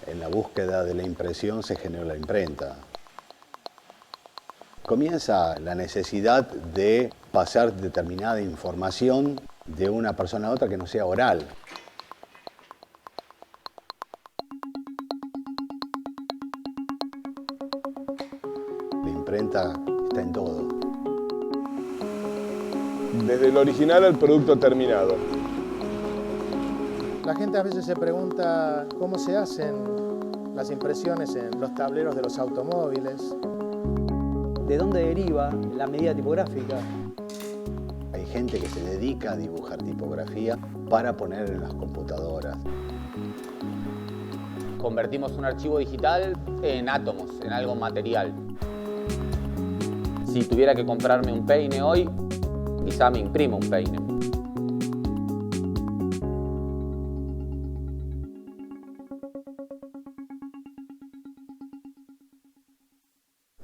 En la búsqueda de la impresión se generó la imprenta. Comienza la necesidad de pasar determinada información de una persona a otra que no sea oral. La imprenta está en todo. Desde el original al producto terminado. La gente a veces se pregunta cómo se hacen las impresiones en los tableros de los automóviles. ¿De dónde deriva la medida tipográfica? Hay gente que se dedica a dibujar tipografía para poner en las computadoras. Convertimos un archivo digital en átomos, en algo material. Si tuviera que comprarme un peine hoy, quizá me imprimo un peine.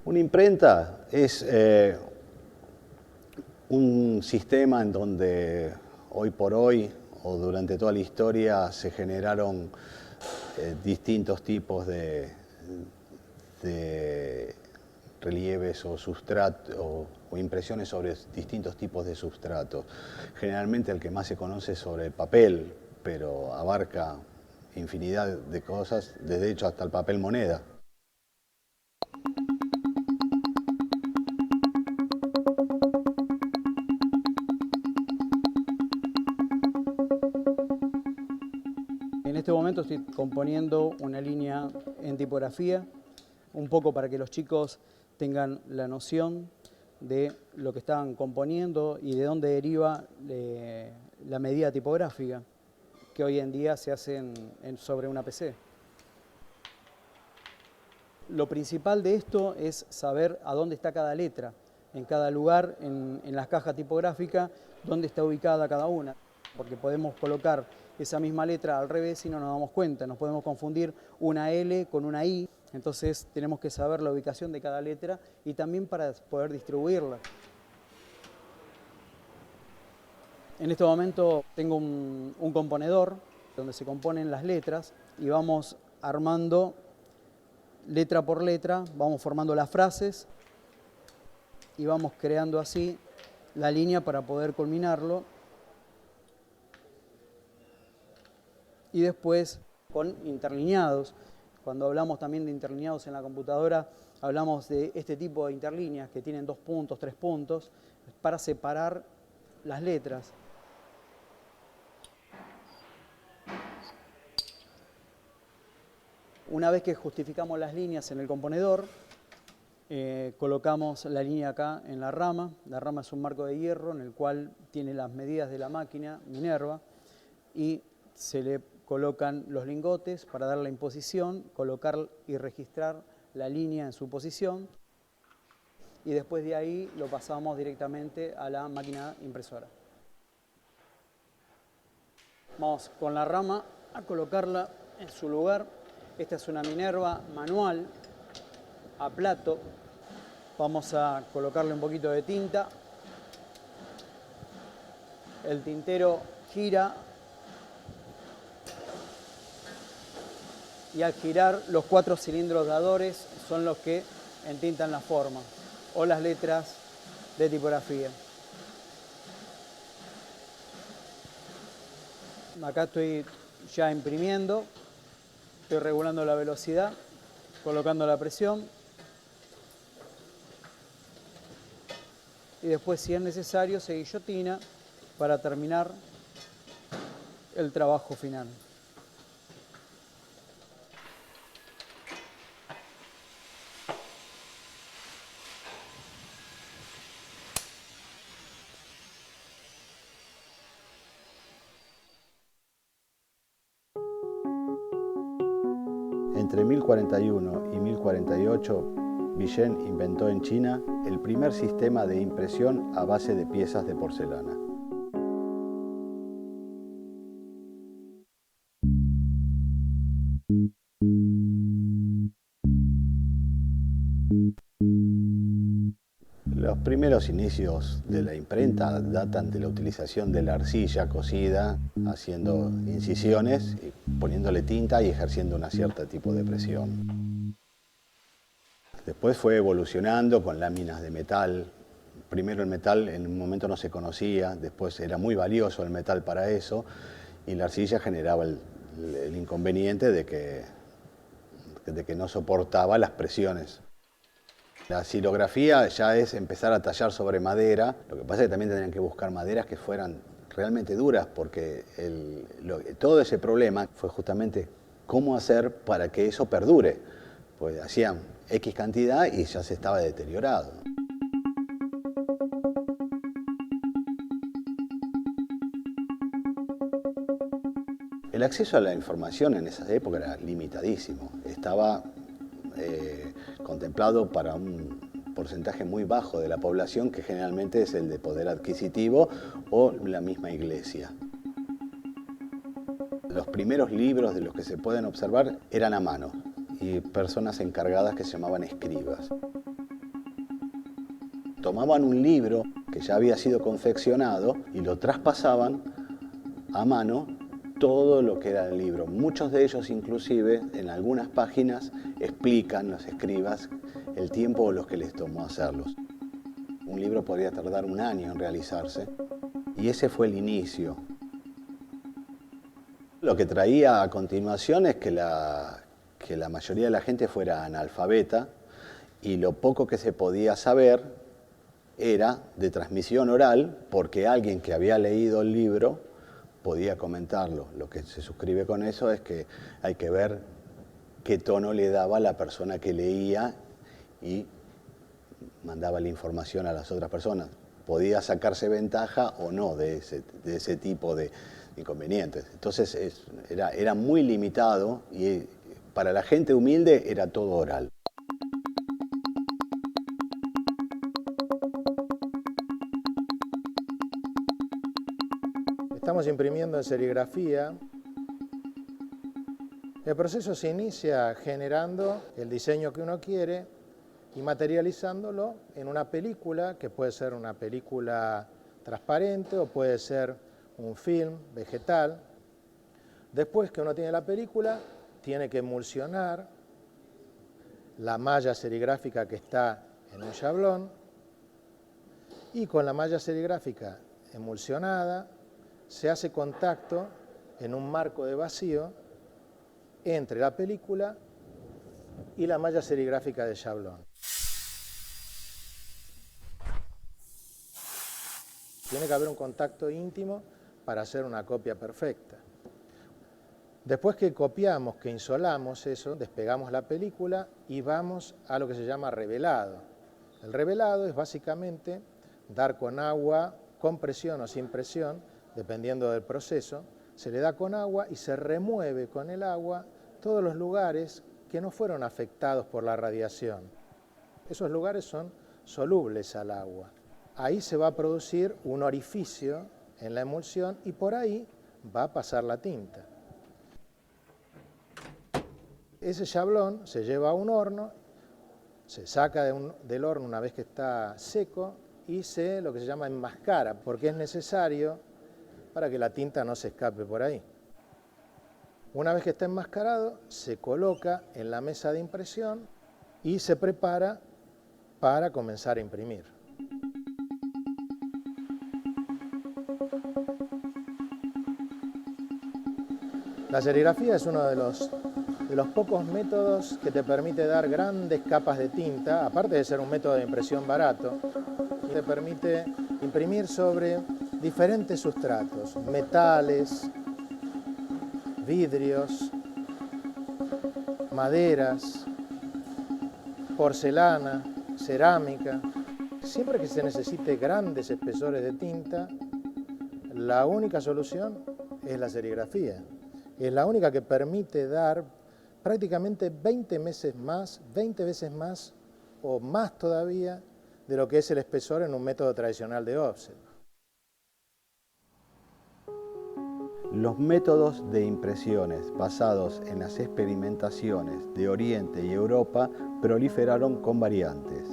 Una imprenta es un sistema en donde hoy por hoy o durante toda la historia se generaron distintos tipos de relieves o sustrato o impresiones sobre distintos tipos de sustratos. Generalmente el que más se conoce es sobre el papel, pero abarca infinidad de cosas, desde hecho hasta el papel moneda. En este momento estoy componiendo una línea en tipografía, un poco para que los chicos tengan la noción de lo que están componiendo y de dónde deriva la medida tipográfica que hoy en día se hace sobre una PC. Lo principal de esto es saber a dónde está cada letra, en cada lugar, en las cajas tipográficas, dónde está ubicada cada una, porque podemos colocar esa misma letra al revés y no nos damos cuenta, nos podemos confundir una L con una I, entonces tenemos que saber la ubicación de cada letra y también para poder distribuirla. En este momento tengo un componedor donde se componen las letras y vamos armando letra por letra, vamos formando las frases y vamos creando así la línea para poder culminarlo. Y después con interlineados. Cuando hablamos también de interlineados en la computadora, hablamos de este tipo de interlíneas que tienen 2 puntos, 3 puntos, para separar las letras. Una vez que justificamos las líneas en el componedor, colocamos la línea acá en la rama. La rama es un marco de hierro en el cual tiene las medidas de la máquina Minerva y se le colocan los lingotes para dar la imposición, colocar y registrar la línea en su posición y después de ahí lo pasamos directamente a la máquina impresora. Vamos con la rama a colocarla en su lugar. Esta es una Minerva manual a plato. Vamos a colocarle un poquito de tinta. El tintero gira y al girar los 4 cilindros dadores son los que entintan la forma o las letras de tipografía. Acá estoy ya imprimiendo, estoy regulando la velocidad, colocando la presión y después, si es necesario, se guillotina para terminar el trabajo final. Entre 1041 y 1048, Villén inventó en China el primer sistema de impresión a base de piezas de porcelana. Los primeros inicios de la imprenta datan de la utilización de la arcilla cocida, haciendo incisiones, poniéndole tinta y ejerciendo un cierto tipo de presión. Después fue evolucionando con láminas de metal. Primero el metal en un momento no se conocía, después era muy valioso el metal para eso, y la arcilla generaba el inconveniente de que no soportaba las presiones. La xilografía ya es empezar a tallar sobre madera. Lo que pasa es que también tendrían que buscar maderas que fueran realmente duras, porque todo ese problema fue justamente cómo hacer para que eso perdure. Pues hacían X cantidad y ya se estaba deteriorado. El acceso a la información en esa época era limitadísimo. Estaba contemplado para un porcentaje muy bajo de la población, que generalmente es el de poder adquisitivo o la misma iglesia. Los primeros libros de los que se pueden observar eran a mano y personas encargadas que se llamaban escribas. Tomaban un libro que ya había sido confeccionado y lo traspasaban a mano todo lo que era el libro. Muchos de ellos, inclusive, en algunas páginas explican los escribas el tiempo o los que les tomó hacerlos. Un libro podría tardar un año en realizarse y ese fue el inicio. Lo que traía a continuación es que la mayoría de la gente fuera analfabeta y lo poco que se podía saber era de transmisión oral, porque alguien que había leído el libro podía comentarlo. Lo que se suscribe con eso es que hay que ver qué tono le daba la persona que leía y mandaba la información a las otras personas. Podía sacarse ventaja o no de ese tipo de inconvenientes. Entonces era muy limitado y para la gente humilde era todo oral. Estamos imprimiendo en serigrafía. El proceso se inicia generando el diseño que uno quiere y materializándolo en una película, que puede ser una película transparente o puede ser un film vegetal. Después que uno tiene la película, tiene que emulsionar la malla serigráfica que está en un chablón, y con la malla serigráfica emulsionada se hace contacto en un marco de vacío entre la película y la malla serigráfica de chablón. Tiene que haber un contacto íntimo para hacer una copia perfecta. Después que copiamos, que insolamos eso, despegamos la película y vamos a lo que se llama revelado. El revelado es básicamente dar con agua, con presión o sin presión, dependiendo del proceso, se le da con agua y se remueve con el agua todos los lugares que no fueron afectados por la radiación. Esos lugares son solubles al agua. Ahí se va a producir un orificio en la emulsión y por ahí va a pasar la tinta. Ese chablón se lleva a un horno, se saca del horno una vez que está seco y lo que se llama enmascara, porque es necesario para que la tinta no se escape por ahí. Una vez que está enmascarado, se coloca en la mesa de impresión y se prepara para comenzar a imprimir. La serigrafía es uno de los pocos métodos que te permite dar grandes capas de tinta, aparte de ser un método de impresión barato, te permite imprimir sobre diferentes sustratos, metales, vidrios, maderas, porcelana, cerámica. Siempre que se necesite grandes espesores de tinta, la única solución es la serigrafía. Es la única que permite dar prácticamente 20 veces más o más todavía de lo que es el espesor en un método tradicional de offset. Los métodos de impresiones basados en las experimentaciones de Oriente y Europa proliferaron con variantes.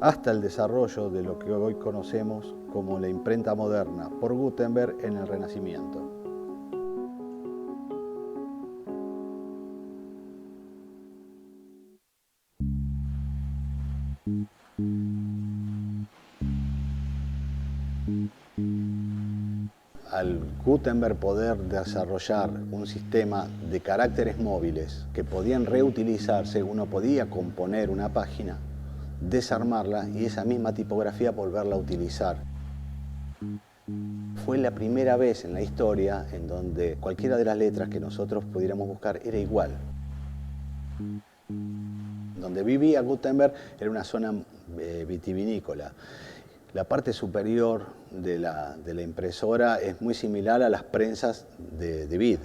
hasta el desarrollo de lo que hoy conocemos como la imprenta moderna por Gutenberg en el Renacimiento. Al Gutenberg poder desarrollar un sistema de caracteres móviles que podían reutilizarse, uno podía componer una página, desarmarla y esa misma tipografía volverla a utilizar. Fue la primera vez en la historia en donde cualquiera de las letras que nosotros pudiéramos buscar era igual. Donde vivía Gutenberg era una zona vitivinícola. La parte superior de la impresora es muy similar a las prensas de vid.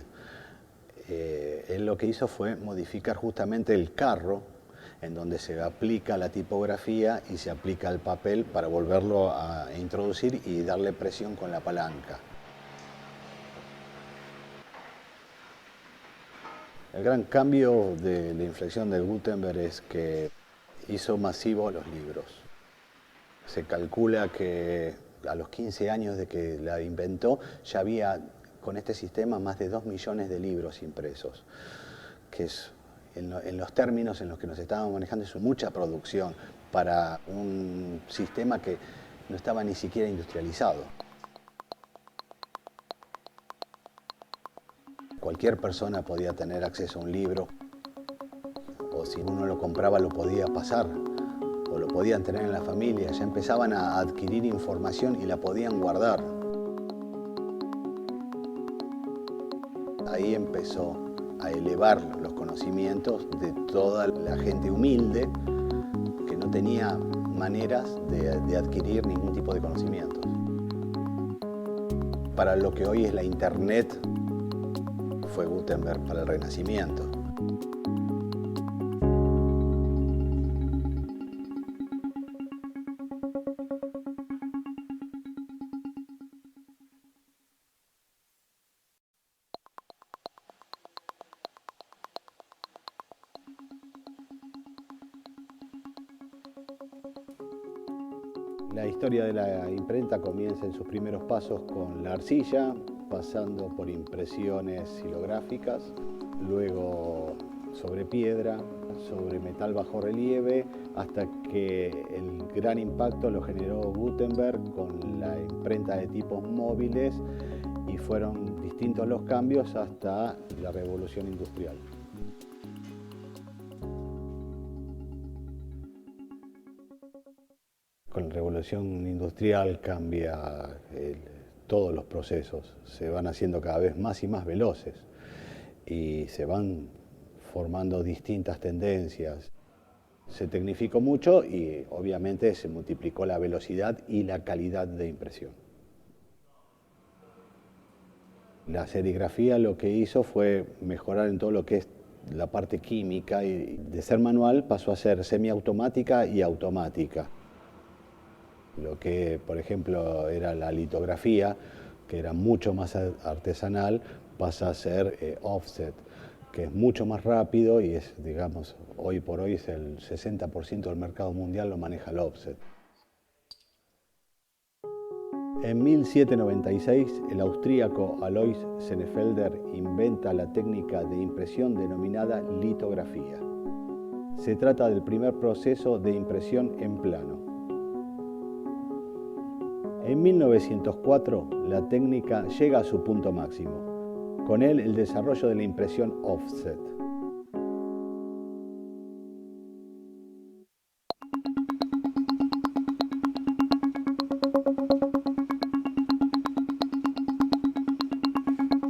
Él lo que hizo fue modificar justamente el carro en donde se aplica la tipografía y se aplica el papel para volverlo a introducir y darle presión con la palanca. El gran cambio de la inflexión de Gutenberg es que hizo masivos los libros. Se calcula que a los 15 años de que la inventó ya había con este sistema más de 2 millones de libros impresos, que es en los términos en los que nos estábamos manejando es mucha producción para un sistema que no estaba ni siquiera industrializado. Cualquier persona podía tener acceso a un libro, o si uno lo compraba lo podía pasar, o lo podían tener en la familia, ya empezaban a adquirir información y la podían guardar. Ahí empezó a elevar los conocimientos de toda la gente humilde que no tenía maneras de adquirir ningún tipo de conocimientos. Para lo que hoy es la Internet, fue Gutenberg para el Renacimiento. La historia de la imprenta comienza en sus primeros pasos con la arcilla, pasando por impresiones xilográficas, luego sobre piedra, sobre metal bajo relieve, hasta que el gran impacto lo generó Gutenberg con la imprenta de tipos móviles y fueron distintos los cambios hasta la revolución industrial. Con la revolución industrial cambia todos los procesos, se van haciendo cada vez más y más veloces y se van formando distintas tendencias. Se tecnificó mucho y obviamente se multiplicó la velocidad y la calidad de impresión. La serigrafía lo que hizo fue mejorar en todo lo que es la parte química y de ser manual pasó a ser semiautomática y automática. Lo que, por ejemplo, era la litografía, que era mucho más artesanal, pasa a ser offset, que es mucho más rápido y es, digamos, hoy por hoy es el 60% del mercado mundial lo maneja el offset. En 1796, el austríaco Alois Senefelder inventa la técnica de impresión denominada litografía. Se trata del primer proceso de impresión en plano. En 1904, la técnica llega a su punto máximo. Con él, el desarrollo de la impresión offset.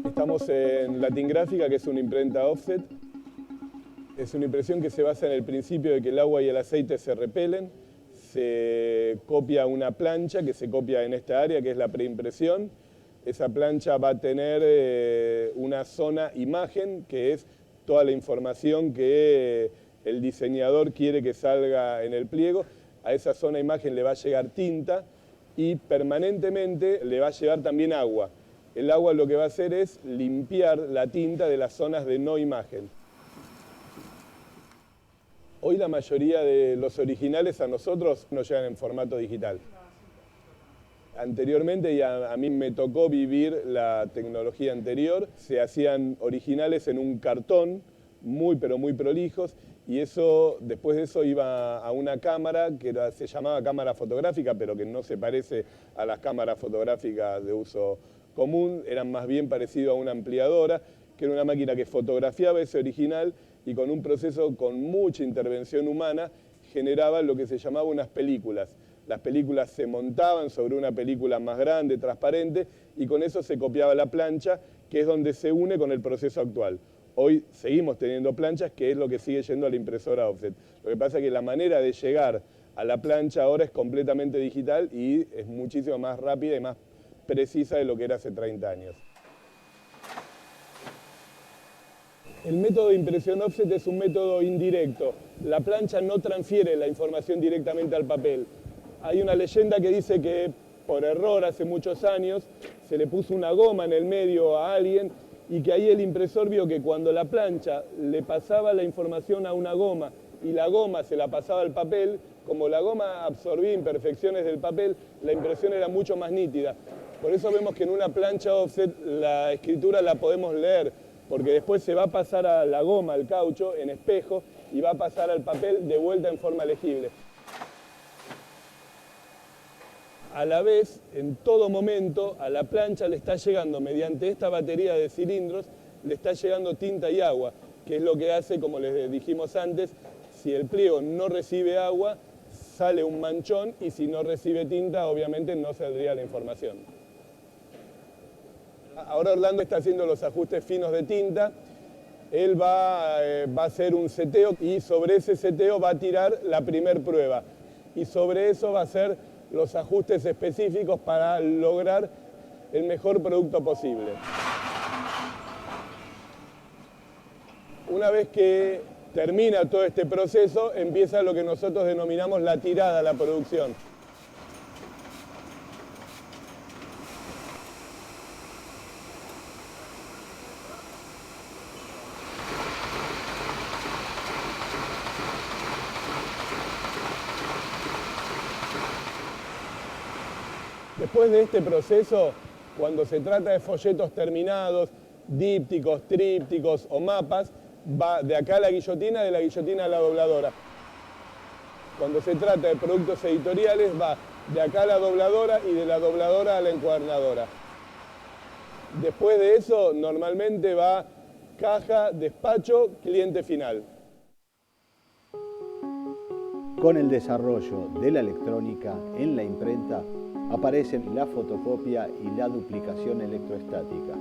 Estamos en Latin Gráfica, que es una imprenta offset. Es una impresión que se basa en el principio de que el agua y el aceite se repelen. Se copia una plancha que se copia en esta área, que es la preimpresión. Esa plancha va a tener una zona imagen, que es toda la información que el diseñador quiere que salga en el pliego. A esa zona imagen le va a llegar tinta y permanentemente le va a llegar también agua. El agua lo que va a hacer es limpiar la tinta de las zonas de no imagen. Hoy la mayoría de los originales a nosotros nos llegan en formato digital. Anteriormente, y a mí me tocó vivir la tecnología anterior, se hacían originales en un cartón, muy pero muy prolijos, y eso, después de eso iba a una cámara que se llamaba cámara fotográfica, pero que no se parece a las cámaras fotográficas de uso común, eran más bien parecido a una ampliadora, que era una máquina que fotografiaba ese original y con un proceso con mucha intervención humana generaba lo que se llamaba unas películas. Las películas se montaban sobre una película más grande, transparente, y con eso se copiaba la plancha, que es donde se une con el proceso actual. Hoy seguimos teniendo planchas, que es lo que sigue yendo a la impresora offset. Lo que pasa es que la manera de llegar a la plancha ahora es completamente digital y es muchísimo más rápida y más precisa de lo que era hace 30 años. El método de impresión offset es un método indirecto. La plancha no transfiere la información directamente al papel. Hay una leyenda que dice que por error hace muchos años se le puso una goma en el medio a alguien y que ahí el impresor vio que cuando la plancha le pasaba la información a una goma y la goma se la pasaba al papel, como la goma absorbía imperfecciones del papel, la impresión era mucho más nítida. Por eso vemos que en una plancha offset la escritura la podemos leer, porque después se va a pasar a la goma, al caucho, en espejo, y va a pasar al papel de vuelta en forma legible. A la vez, en todo momento, a la plancha le está llegando, mediante esta batería de cilindros, le está llegando tinta y agua, que es lo que hace, como les dijimos antes, si el pliego no recibe agua, sale un manchón, y si no recibe tinta, obviamente no saldría la información. Ahora Orlando está haciendo los ajustes finos de tinta. Él va a hacer un seteo y sobre ese seteo va a tirar la primer prueba. Y sobre eso va a hacer los ajustes específicos para lograr el mejor producto posible. Una vez que termina todo este proceso, empieza lo que nosotros denominamos la tirada, la producción. Después de este proceso, cuando se trata de folletos terminados, dípticos, trípticos o mapas, va de acá a la guillotina, de la guillotina a la dobladora. Cuando se trata de productos editoriales, va de acá a la dobladora y de la dobladora a la encuadernadora. Después de eso, normalmente va caja, despacho, cliente final. Con el desarrollo de la electrónica en la imprenta, aparecen la fotocopia y la duplicación electroestática.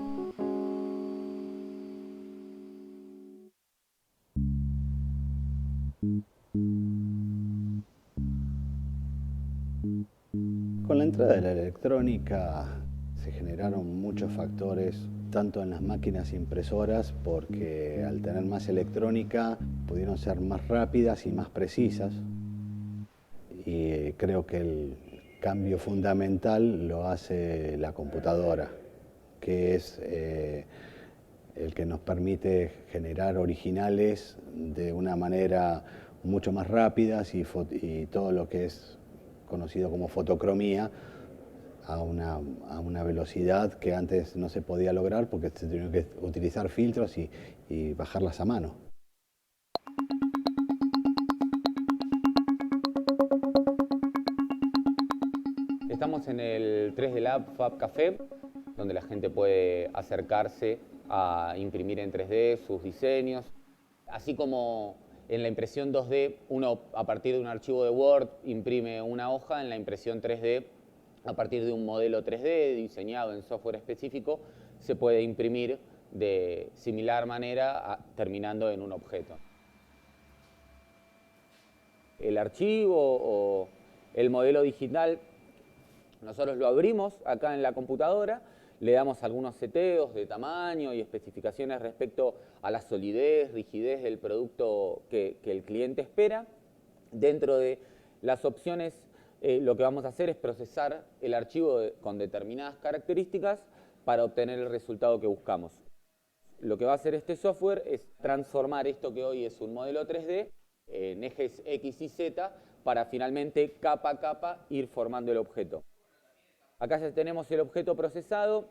Con la entrada de la electrónica se generaron muchos factores, tanto en las máquinas impresoras, porque al tener más electrónica pudieron ser más rápidas y más precisas. Y creo que el cambio fundamental lo hace la computadora, que es el que nos permite generar originales de una manera mucho más rápida y todo lo que es conocido como fotocromía a una velocidad que antes no se podía lograr porque se tenía que utilizar filtros y bajarlas a mano. Estamos en el 3D Lab Fab Café, donde la gente puede acercarse a imprimir en 3D sus diseños. Así como en la impresión 2D, uno a partir de un archivo de Word imprime una hoja, en la impresión 3D, a partir de un modelo 3D diseñado en software específico, se puede imprimir de similar manera, terminando en un objeto. El archivo o el modelo digital, nosotros lo abrimos acá en la computadora, le damos algunos seteos de tamaño y especificaciones respecto a la solidez, rigidez del producto que el cliente espera. Dentro de las opciones, lo que vamos a hacer es procesar el archivo con determinadas características para obtener el resultado que buscamos. Lo que va a hacer este software es transformar esto que hoy es un modelo 3D en ejes X y Z para finalmente capa a capa ir formando el objeto. Acá ya tenemos el objeto procesado.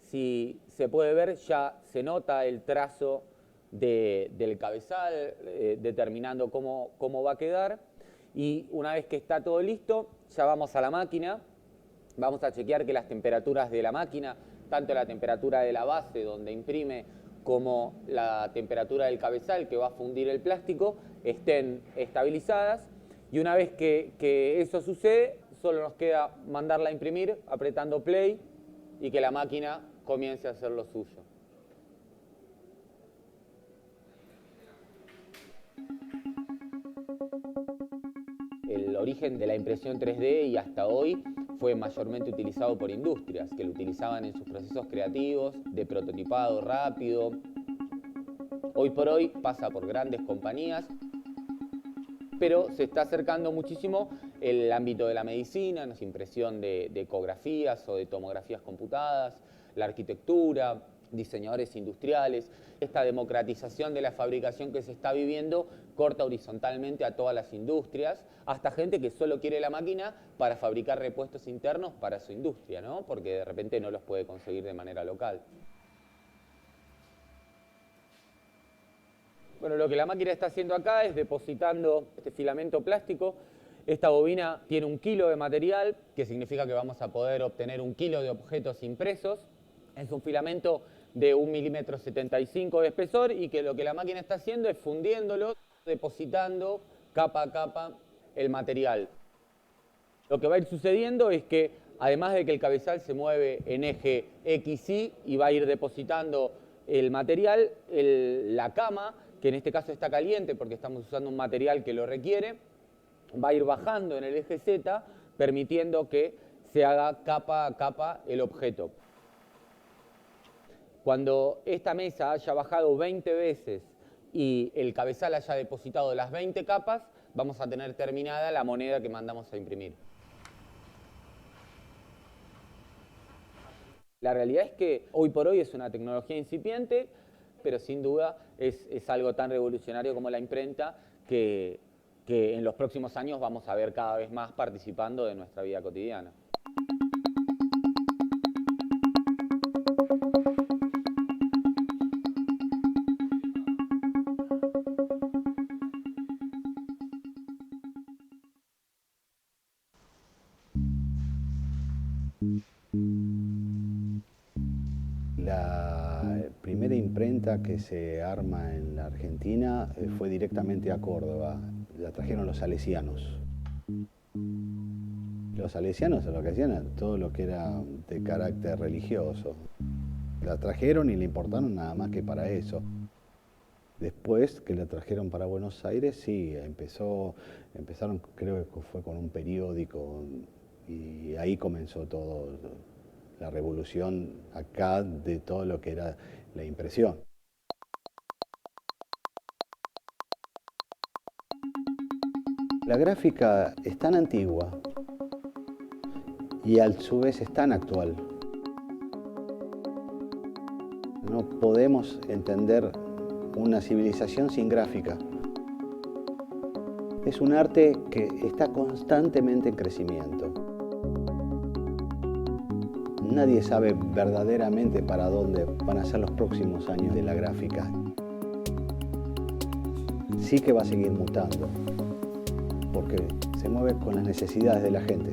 Si se puede ver, ya se nota el trazo del cabezal, determinando cómo va a quedar. Y una vez que está todo listo, ya vamos a la máquina. Vamos a chequear que las temperaturas de la máquina, tanto la temperatura de la base donde imprime como la temperatura del cabezal que va a fundir el plástico, estén estabilizadas. Y una vez que eso sucede, solo nos queda mandarla a imprimir apretando play y que la máquina comience a hacer lo suyo. El origen de la impresión 3D y hasta hoy fue mayormente utilizado por industrias que lo utilizaban en sus procesos creativos, de prototipado rápido. Hoy por hoy pasa por grandes compañías, pero se está acercando muchísimo el ámbito de la medicina, la impresión de ecografías o de tomografías computadas, la arquitectura, diseñadores industriales. Esta democratización de la fabricación que se está viviendo corta horizontalmente a todas las industrias, hasta gente que solo quiere la máquina para fabricar repuestos internos para su industria, ¿no? Porque de repente no los puede conseguir de manera local. Bueno, lo que la máquina está haciendo acá es depositando este filamento plástico. Esta bobina tiene 1 kilo de material, que significa que vamos a poder obtener 1 kilo de objetos impresos. Es un filamento de 1,75 mm de espesor y que lo que la máquina está haciendo es fundiéndolo, depositando capa a capa el material. Lo que va a ir sucediendo es que, además de que el cabezal se mueve en eje XY y va a ir depositando el material, la cama, que en este caso está caliente porque estamos usando un material que lo requiere, va a ir bajando en el eje Z, permitiendo que se haga capa a capa el objeto. Cuando esta mesa haya bajado 20 veces y el cabezal haya depositado las 20 capas, vamos a tener terminada la moneda que mandamos a imprimir. La realidad es que hoy por hoy es una tecnología incipiente, pero sin duda es algo tan revolucionario como la imprenta que en los próximos años vamos a ver cada vez más participando de nuestra vida cotidiana. La primera imprenta que se arma en la Argentina fue directamente a Córdoba. La trajeron los salesianos. Los salesianos lo que hacían era todo lo que era de carácter religioso. La trajeron y la importaron nada más que para eso. Después que la trajeron para Buenos Aires, sí, empezaron, creo que fue con un periódico, y ahí comenzó todo, la revolución acá de todo lo que era la impresión. La gráfica es tan antigua y a su vez es tan actual. No podemos entender una civilización sin gráfica. Es un arte que está constantemente en crecimiento. Nadie sabe verdaderamente para dónde van a ser los próximos años de la gráfica. Sí que va a seguir mutando, porque se mueve con las necesidades de la gente.